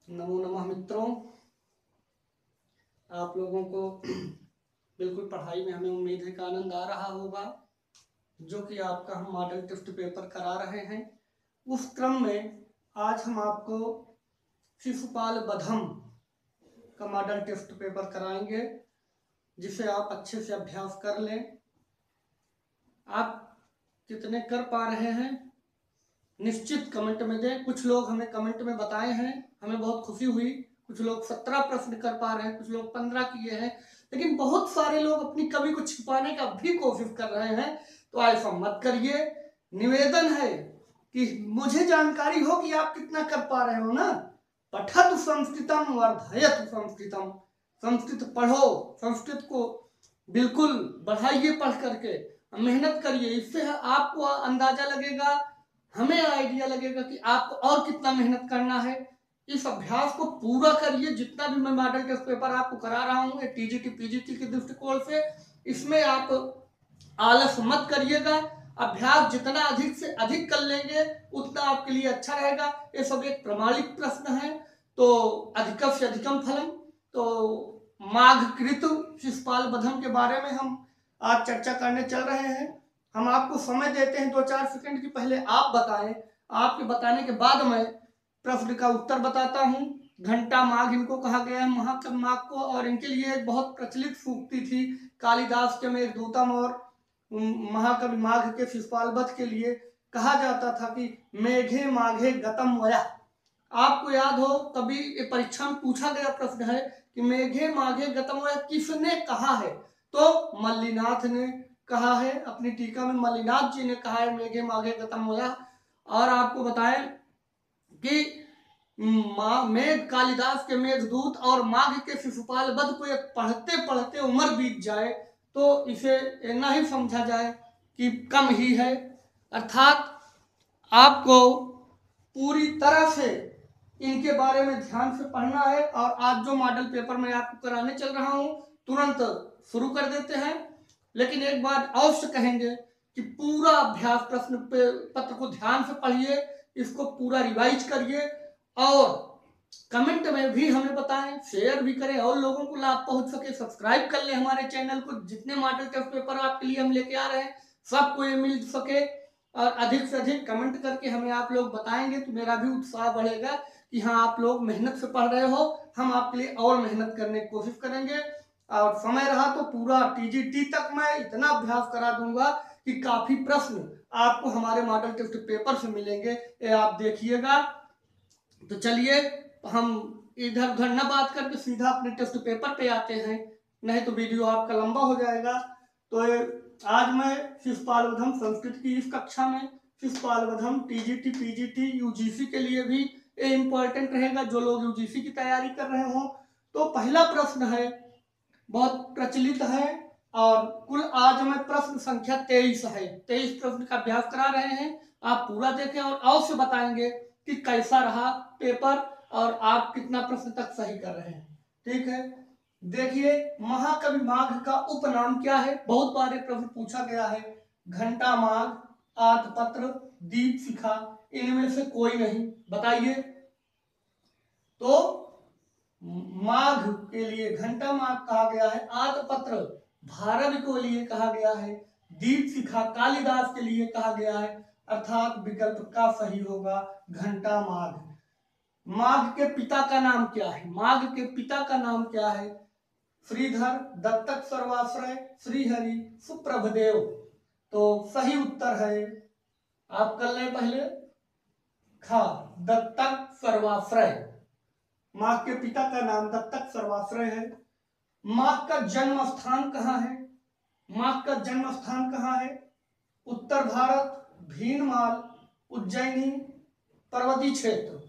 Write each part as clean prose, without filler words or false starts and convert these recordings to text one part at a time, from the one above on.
नमो नमः मित्रों, आप लोगों को बिल्कुल पढ़ाई में हमें उम्मीद है कि आनंद आ रहा होगा। जो कि आपका हम मॉडल टेस्ट पेपर करा रहे हैं, उस क्रम में आज हम आपको शिशुपाल बधम का मॉडल टेस्ट पेपर कराएंगे, जिसे आप अच्छे से अभ्यास कर लें। आप कितने कर पा रहे हैं निश्चित कमेंट में दें। कुछ लोग हमें कमेंट में बताए हैं, हमें बहुत खुशी हुई। कुछ लोग 17 प्रश्न कर पा रहे हैं, कुछ लोग 15 किए हैं, लेकिन बहुत सारे लोग अपनी कमी को छिपाने का भी कोशिश कर रहे हैं। तो ऐसा मत करिए। निवेदन है कि मुझे जानकारी हो कि आप कितना कर पा रहे हो ना। पठतु संस्कृतम वर्धयतु संस्कृतम। संस्कृत पढ़ो, संस्कृत को बिल्कुल बढ़ाइए, पढ़ करके मेहनत करिए। इससे आपको अंदाजा लगेगा, हमें आइडिया लगेगा कि आपको और कितना मेहनत करना है। इस अभ्यास को पूरा करिए। जितना भी मैं मॉडल टेस्ट पेपर आपको करा रहा हूँ टीजीटी पीजीटी के दृष्टिकोण से, इसमें आप आलस मत करिएगा। अभ्यास जितना अधिक से अधिक कर लेंगे उतना आपके लिए अच्छा रहेगा। ये सब एक प्रमाणिक प्रश्न है। तो अधिकम से अधिकम फलम। तो माघ कृत शिशुपाल बधम के बारे में हम आज चर्चा करने चल रहे हैं। हम आपको समय देते हैं 2-4 सेकंड की। पहले आप बताएं, आपके बताने के बाद मैं प्रश्न का उत्तर बताता हूं। घंटा माघ इनको कहा गया है, महाकवि माघ को। और इनके लिए एक बहुत प्रचलित सूक्ति थी कालिदास के मेघदूतम, और महाकवि माघ के शिशुपाल वध के लिए कहा जाता था कि मेघे माघे गतम वया। आपको याद हो, कभी परीक्षा में पूछा गया प्रश्न है कि मेघे माघे गतम वया किसने कहा है? तो मल्लिनाथ ने कहा है। अपनी टीका में मल्लिनाथ जी ने कहा है मेघे माघे गतम वया। और आपको बताएं कि मेघ कालिदास के मेघदूत और माघ के शिशुपाल वध को पढ़ते पढ़ते उम्र बीत जाए तो इसे इतना ही समझा जाए कि कम ही है। अर्थात आपको पूरी तरह से इनके बारे में ध्यान से पढ़ना है। और आज जो मॉडल पेपर मैं आपको कराने चल रहा हूं, तुरंत शुरू कर देते हैं। लेकिन एक बात अवश्य कहेंगे कि पूरा अभ्यास प्रश्न पत्र को ध्यान से पढ़िए, इसको पूरा रिवाइज करिए और कमेंट में भी हमें बताएं, शेयर भी करें और लोगों को लाभ पहुंच सके। सब्सक्राइब कर लें हमारे चैनल को। जितने मॉडल टेस्ट पेपर आपके लिए हम लेके आ रहे हैं सबको ये मिल सके। और अधिक से अधिक कमेंट करके हमें आप लोग बताएंगे तो मेरा भी उत्साह बढ़ेगा कि हाँ, आप लोग मेहनत से पढ़ रहे हो। हम आपके लिए और मेहनत करने की कोशिश करेंगे। और समय रहा तो पूरा टीजीटी तक मैं इतना अभ्यास करा दूंगा कि काफी प्रश्न आपको हमारे मॉडल टेस्ट पेपर से मिलेंगे, ये आप देखिएगा। तो चलिए हम इधर उधर न बात करके सीधा अपने टेस्ट पेपर पे आते हैं, नहीं तो वीडियो आपका लंबा हो जाएगा। तो आज मैं शिशुपाल बधम संस्कृत की इस कक्षा में शिशुपाल बधम टीजीटी पीजीटी यूजीसी के लिए भी ये इंपॉर्टेंट रहेगा, जो लोग यूजीसी की तैयारी कर रहे हो। तो पहला प्रश्न है, बहुत प्रचलित है, और कुल आज में प्रश्न संख्या 23 है। 23 प्रश्न का अभ्यास करा रहे हैं। आप पूरा देखें और अवश्य बताएंगे कि कैसा रहा पेपर और आप कितना प्रश्न तक सही कर रहे हैं। ठीक है, देखिए महाकवि माघ का उपनाम क्या है? बहुत बार प्रश्न पूछा गया है। घंटा माघ, आतपत्र, दीप शिखा, इनमें से कोई नहीं, बताइए। तो माघ के लिए घंटा माघ कहा गया है, आतपत्र भारवी को लिए कहा गया है, दीप शिखा कालिदास के लिए कहा गया है। अर्थात विकल्प का सही होगा घंटा माघ। माघ के पिता का नाम क्या है? माघ के पिता का नाम क्या है? श्रीधर, दत्तक सर्वाश्रय, श्रीहरि, सुप्रभदेव। तो सही उत्तर है, आप कर लें पहले, खा, दत्तक सर्वाश्रय। माघ के पिता का नाम दत्तक सर्वाश्रय है। माघ का जन्म स्थान कहाँ है? माघ का जन्म स्थान कहाँ है? उत्तर भारत, भीनमाल, उज्जैनी, पर्वतीय क्षेत्र।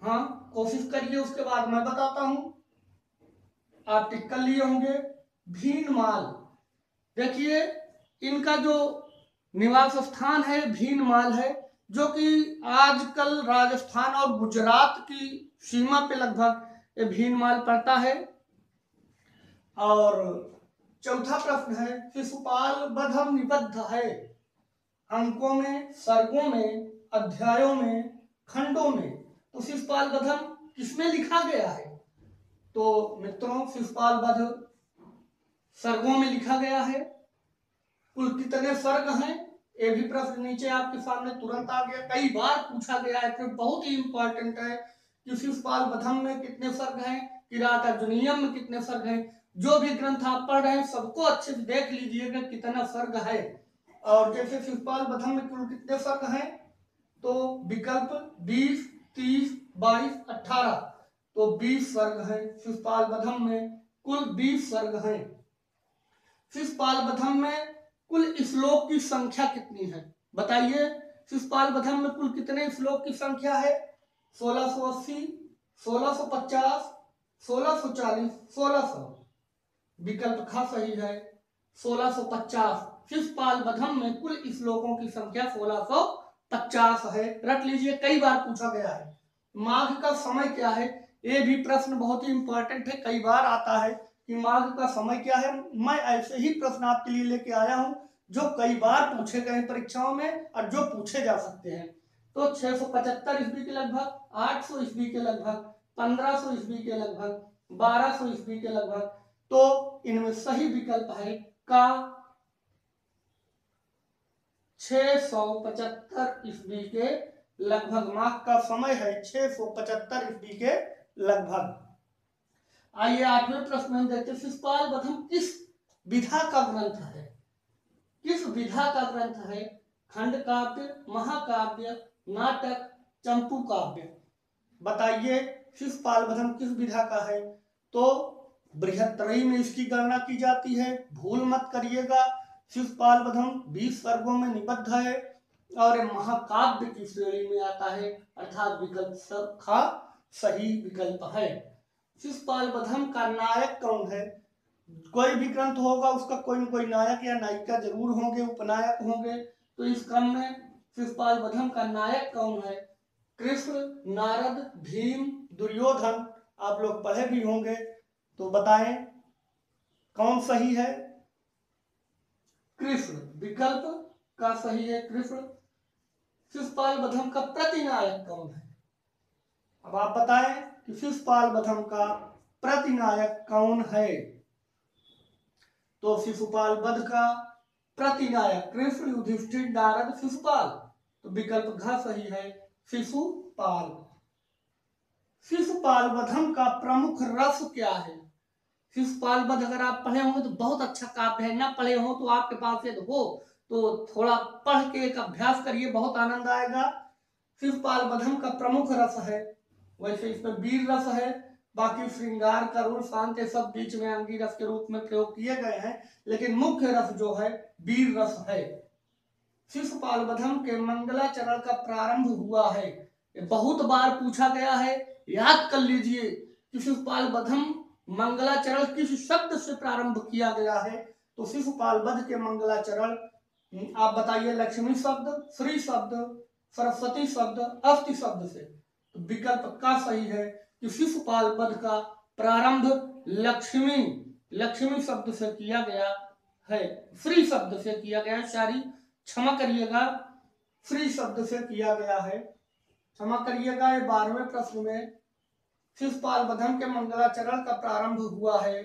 हाँ, कोशिश करिए, उसके बाद मैं बताता हूं। आप टिक कर लिए होंगे। भीनमाल, देखिए इनका जो निवास स्थान है भीनमाल है, जो कि आजकल राजस्थान और गुजरात की सीमा पे लगभग ये भीनमाल पड़ता है। और चौथा प्रश्न है, शिशुपाल बधम निबद्ध है अंकों में, सर्गों में, अध्यायों में, खंडों में? तो शिशुपाल बधम किसमें लिखा गया है? तो मित्रों शिशुपाल वध सर्गों में लिखा गया है। कुल कितने सर्ग हैं? ये भी प्रश्न नीचे आपके सामने तुरंत आ गया, कई बार पूछा गया है, फिर बहुत ही इंपॉर्टेंट है कि शिशुपाल वधम में कितने सर्ग हैं, किरात अर्जुनीयम में कितने सर्ग हैं। जो भी ग्रंथ आप पढ़ रहे हैं सबको अच्छे से देख लीजिएगा कितना सर्ग है। और जैसे शिशुपाल वधम में कुल कितने सर्ग हैं, तो विकल्प 20, 30, 22, 18, तो 20 सर्ग हैं। शिशुपाल वधम में कुल 20 सर्ग हैं। शिशुपाल वधम में कुल श्लोक की संख्या कितनी है बताइए? शिशुपाल वधम में कुल कितने श्लोक की संख्या है? 1680, 1650, 1640, 1600। विकल्प ख सही है 1650। शिशुपाल वधम में कुल श्लोकों की संख्या 1650 है। रख लीजिए, कई बार पूछा गया है। माघ का समय क्या है? ये भी प्रश्न बहुत ही इंपॉर्टेंट है, कई बार आता है कि माघ का समय क्या है। मैं ऐसे ही प्रश्न आपके लिए लेके आया हूं जो कई बार पूछे गए परीक्षाओं में और जो पूछे जा सकते हैं। तो 675 ईस्वी के लगभग, 800 ईस्वी के लगभग, 1500 ईस्वी के लगभग, 1200 ईस्वी के लगभग। तो इनमें सही विकल्प है का 675 ईस्वी के लगभग। माघ का समय है 675 ईस्वी के लगभग। आइए 8वें प्रश्न में देखते हैं, शिशुपाल वधम किस विधा का ग्रंथ है? किस विधा का ग्रंथ है? खंड काव्य, महाकाव्य, नाटक, चंपू काव्य। बताइए शिशुपाल वधम किस विधा का है? तो बृहत्त्रयी में इसकी गणना की जाती है। भूल मत करिएगा, शिशुपाल वधम 20 सर्गों में निबद्ध है और महाकाव्य की श्रेणी में आता है, अर्थात विकल्प खा सही विकल्प है। शिशुपाल वधम का नायक कौन है? कोई भी ग्रंथ होगा उसका कोई न कोई नायक या नायिका जरूर होंगे, उपनायक होंगे। तो इस क्रम में शिशुपाल वधम का नायक कौन है? कृष्ण, नारद, भीम, दुर्योधन। आप लोग पढ़े भी होंगे, तो बताएं कौन सही है? कृष्ण विकल्प का सही है, कृष्ण। शिशुपाल वधम का प्रतिनायक कौन है? अब आप बताएं कि शिशुपाल वधम का प्रतिनायक कौन है? तो शिशुपाल वध का प्रतिनायक कृष्ण, युधिष्ठिर, नारद, शिशुपाल। तो विकल्प घ सही है, शिशुपाल। शिशुपाल वधम का प्रमुख रस क्या है? शिशुपाल वध अगर आप पढ़े होंगे तो बहुत अच्छा काव्य है, ना पढ़े हो तो आपके पास यदि हो तो थोड़ा पढ़ के एक अभ्यास करिए, बहुत आनंद आएगा। शिशुपाल वधम का प्रमुख रस है, वैसे इसमें वीर रस है, बाकी श्रृंगार, करुण, शांत सब बीच में अंगी रस के रूप में प्रयोग किए गए हैं, लेकिन मुख्य रस जो है वीर रस है। शिशुपाल वधम के मंगलाचरण का प्रारंभ हुआ है, बहुत बार पूछा गया है, याद कर लीजिए कि शिशुपाल वधम मंगलाचरण किस शब्द से प्रारंभ किया गया है। तो शिशुपाल वध के मंगलाचरण आप बताइए, लक्ष्मी शब्द, श्री शब्द, सरस्वती शब्द, अस्थि शब्द से। तो विकल्प का सही है कि शिशुपाल वध का प्रारंभ लक्ष्मी शब्द से किया गया है, श्री शब्द से किया गया है। सारी क्षमा करिएगा, श्री शब्द से किया गया है, क्षमा करिएगा। ये 12वें प्रश्न में शिशुपाल वधम के मंगलाचरण का प्रारंभ हुआ है।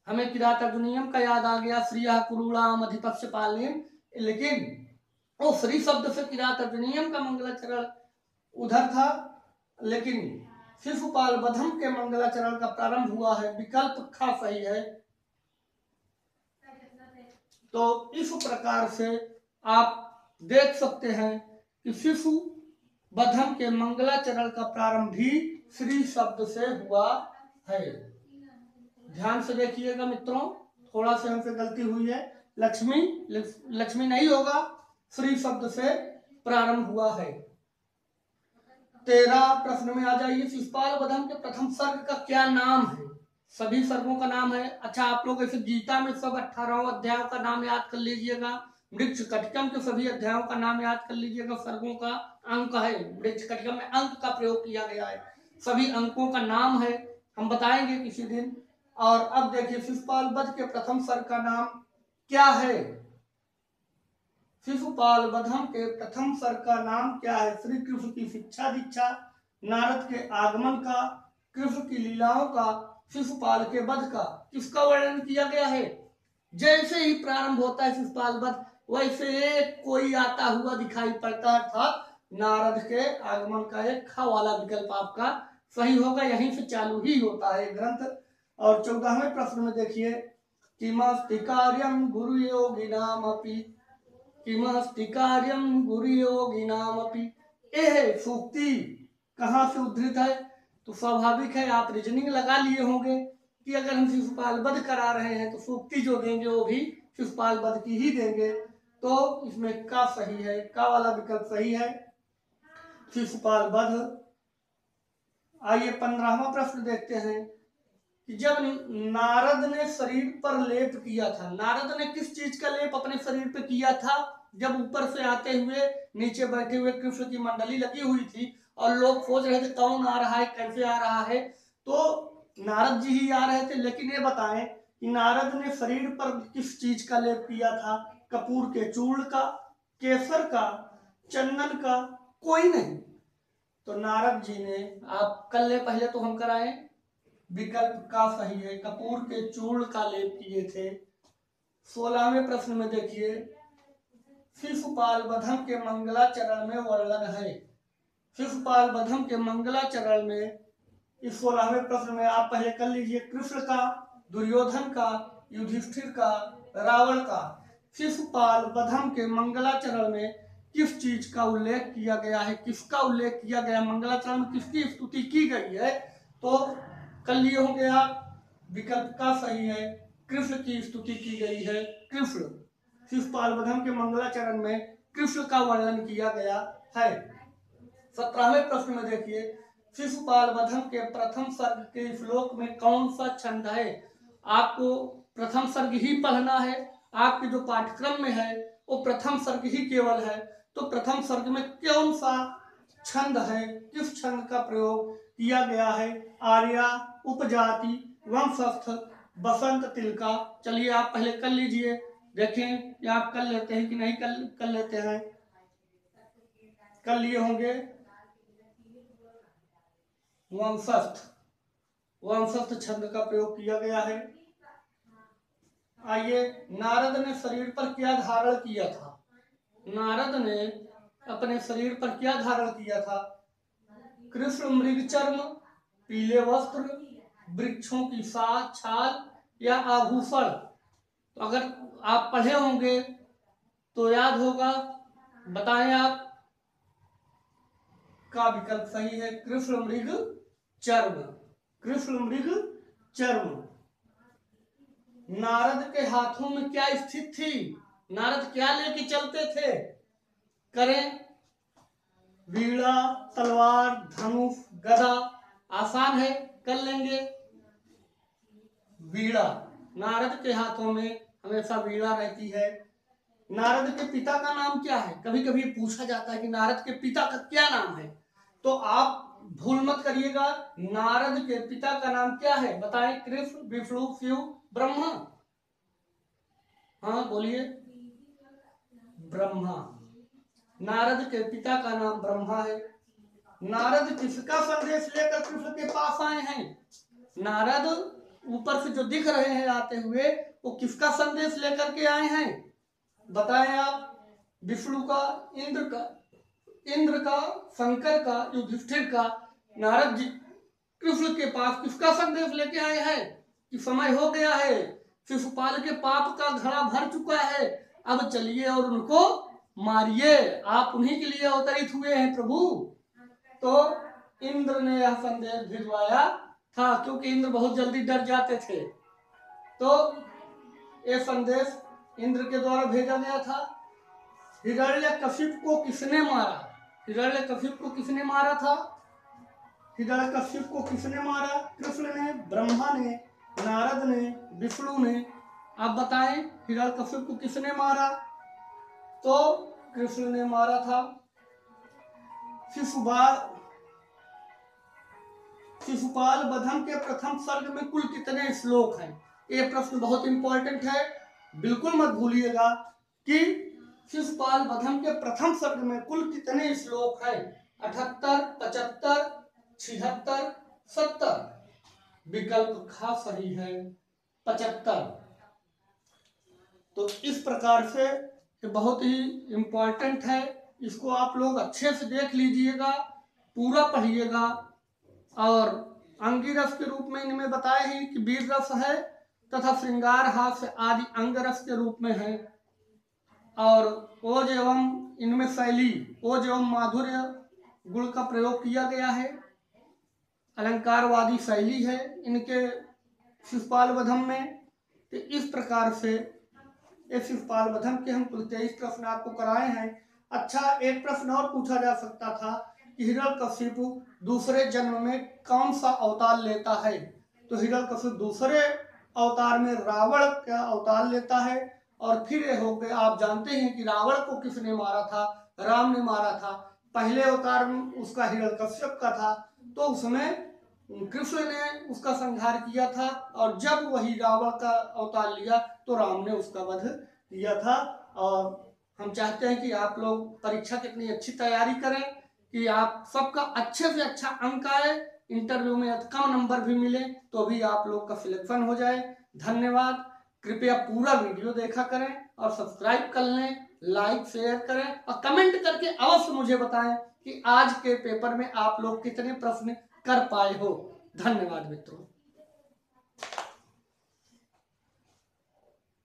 हमें किरात अर्जुनीयम का याद आ गया, श्रिया कुरुणाम अधिपक्ष पालनेम, लेकिन वो श्री शब्द से किरात अर्जुनीयम का मंगलाचरण उधर था, लेकिन शिशुपाल वधम के मंगलाचरण का प्रारंभ हुआ है, विकल्प ख सही है। तो इस प्रकार से आप देख सकते हैं कि शिशु वधम के मंगलाचरण का प्रारंभ भी श्री शब्द से हुआ है। ध्यान से देखिएगा मित्रों, थोड़ा सा हमसे गलती हुई है, लक्ष्मी नहीं होगा, श्री शब्द से प्रारंभ हुआ है। 13 प्रश्न में आ जाइए, शिशुपाल वधम के प्रथम सर्ग का क्या नाम है? सभी सर्गों का नाम है। अच्छा, आप लोग ऐसे गीता में सब 18 अध्यायों का नाम याद कर लीजिएगा, वृक्ष कटिकम के सभी अध्यायों का नाम याद कर लीजिएगा। सर्गों का अंक है, वृक्ष कटिकम में अंक का प्रयोग किया गया है, सभी अंकों का नाम है, हम बताएंगे किसी दिन। और अब देखिए शिशुपाल वध के प्रथम सर्ग का नाम क्या है? शिशुपाल वधम के प्रथम सर्ग का नाम क्या है? श्री कृष्ण की शिक्षा दीक्षा, नारद के आगमन का, कृष्ण की लीलाओं का, शिशुपाल के वध का किसका वर्णन किया गया है। जैसे ही प्रारंभ होता है शिशुपाल वध, वैसे कोई आता हुआ दिखाई पड़ता है, अर्थात नारद के आगमन का एक ख वाला विकल्प आपका सही होगा। यहीं से चालू ही होता है ग्रंथ। और 14वें प्रश्न में देखिए, किमस्ति कार्यं गुरुयोगिनामपि, किमस्ति कार्यं गुरुयोगिनामपि। यह सूक्ति कहाँ से उद्धृत है, तो स्वाभाविक है आप रीजनिंग लगा लिए होंगे कि अगर हम शिशुपाल वध करा रहे हैं तो सूक्ति जो देंगे वो भी शिशुपाल वध की ही देंगे। तो इसमें का सही है, का वाला विकल्प सही है, शिशुपाल वध। आइए 15वां प्रश्न देखते हैं कि जब नारद ने शरीर पर लेप किया था, नारद ने किस चीज का लेप अपने शरीर पर किया था। जब ऊपर से आते हुए नीचे बैठे हुए कृष्ण की मंडली लगी हुई थी और लोग सोच रहे थे कौन आ रहा है, कैसे आ रहा है, तो नारद जी ही आ रहे थे। लेकिन ये बताएं कि नारद ने शरीर पर किस चीज का लेप किया था, कपूर के चूर्ण का, केसर का, चंदन का, कोई नहीं। तो नारद जी ने, आप कर ले पहले तो हम कराएं, विकल्प का सही है, कपूर के चूर्ण का लेप किए थे। 16वें प्रश्न में देखिए, शिशुपाल वधम के मंगलाचरण में वर्णन है। शिशुपाल वधम के मंगलाचरण में इस 16वें प्रश्न में आप पहले कर लीजिए, कृष्ण का, दुर्योधन का, युधिष्ठिर का, रावण का। शिशुपाल वधम के मंगलाचरण में किस चीज का उल्लेख किया गया है, किसका उल्लेख किया गया, मंगलाचरण में किसकी स्तुति की गई है। तो कर लिए होंगे आप, विकल्प का सही है, कृष्ण की स्तुति की गई है। कृष्ण, शिशुपाल वधम के मंगलाचरण में कृष्ण का वर्णन किया गया है। 17वें प्रश्न में देखिए, शिशुपाल वधम के प्रथम सर्ग के श्लोक में कौन सा छंद है। आपको प्रथम सर्ग ही पढ़ना है, आपके जो पाठ्यक्रम में है वो प्रथम सर्ग ही केवल है। तो प्रथम सर्ग में कौन सा छंद है, किस छंद का प्रयोग किया गया है। आर्या, उपजाति, वंशस्थ, बसंत तिलका। चलिए आप पहले कर लीजिए, देखें या आप कर लेते हैं कि नहीं कर लेते हैं। कर लिए होंगे। वंशस्थ, वंशस्थ छंद का प्रयोग किया गया है। आइए, नारद ने शरीर पर क्या धारण किया था। नारद ने अपने शरीर पर क्या धारण किया था। कृष्ण मृग चर्म, पीले वस्त्र, वृक्षों की छाल या आभूषण। तो अगर आप पढ़े होंगे तो याद होगा, बताएं आप। का विकल्प सही है, कृष्ण मृग चर्म, कृष्ण मृग चर्म। नारद के हाथों में क्या स्थित थी, नारद क्या लेके चलते थे। करें, वीणा, तलवार, धनुष, गदा। आसान है, कर लेंगे। वीणा, नारद के हाथों में हमेशा वीणा रहती है। नारद के पिता का नाम क्या है, कभी कभी पूछा जाता है कि नारद के पिता का क्या नाम है, तो आप भूल मत करिएगा, नारद के पिता का नाम क्या है, बताएं। कृष्ण, विष्णु, शिव, ब्रह्मा। हाँ बोलिए, ब्रह्मा। नारद के पिता का नाम ब्रह्मा है। नारद किसका संदेश लेकर कृष्ण के पास आए हैं। नारद ऊपर से जो दिख रहे हैं आते हुए, वो किसका संदेश लेकर के आए हैं, बताएं आप। विष्णु का, इंद्र का, शंकर का, युधिष्ठिर का। नारद जी कृष्ण के पास किसका संदेश लेके आए हैं कि समय हो गया है, शिशुपाल के पाप का घड़ा भर चुका है, अब चलिए और उनको मारिए, आप उन्हीं के लिए अवतरित हुए हैं प्रभु। तो इंद्र ने यह संदेश भिजवाया था, क्योंकि इंद्र बहुत जल्दी डर जाते थे। तो यह संदेश इंद्र के द्वारा भेजा गया था। हिरण्यकशिप को किसने मारा, हिरण्यकशिप को किसने मारा था। हिरण्यकशिप को किसने मारा, कृष्ण ने, ब्रह्मा ने, नारद ने, विष्णु ने। आप बताएं, हिरण्यकशिप को किसने मारा, तो कृष्ण ने मारा था। शिशुपाल वधम के प्रथम सर्ग में कुल कितने श्लोक हैं। ये प्रश्न बहुत इंपॉर्टेंट है, बिल्कुल मत भूलिएगा कि शिशुपाल वधम के प्रथम सर्ग में कुल कितने श्लोक हैं। 78, 75, 76, 70। विकल्प खा सही है 75। तो इस प्रकार से ये बहुत ही इम्पोर्टेंट है, इसको आप लोग अच्छे से देख लीजिएगा, पूरा पढ़िएगा। और अंगी रस के रूप में इनमें बताए हैं कि वीर रस है तथा श्रृंगार हास्य आदि अंग रस के रूप में है। और ओज एवं इनमें शैली, ओज एवं माधुर्य गुण का प्रयोग किया गया है। अलंकारवादी शैली है इनके शिशुपाल वधम में। तो इस प्रकार से इस शिशुपाल वधम के हम कुल 23 प्रश्न आपको कराए हैं। अच्छा, एक प्रश्न और पूछा जा सकता था कि हिरण्यकशिपु दूसरे जन्म में कौन सा अवतार लेता है। तो हिरण्यकशिपु दूसरे अवतार में रावण का अवतार लेता है। और फिर ये हो गया, आप जानते हैं कि रावण को किसने मारा था, राम ने मारा था। पहले अवतार में उसका हिरण्यकश्यप का था, तो उसमें कृष्ण ने उसका संहार किया था। और जब वही रावण का अवतार लिया तो राम ने उसका वध किया था। और हम चाहते हैं कि आप लोग परीक्षा की इतनी अच्छी तैयारी करें कि आप सबका अच्छे से अच्छा अंक आए, इंटरव्यू में कम नंबर भी मिले तो भी आप लोग का सिलेक्शन हो जाए। धन्यवाद। कृपया पूरा वीडियो देखा करें और सब्सक्राइब कर लें, लाइक शेयर करें और कमेंट करके अवश्य मुझे बताएं कि आज के पेपर में आप लोग कितने प्रश्न कर पाए हो। धन्यवाद मित्रों।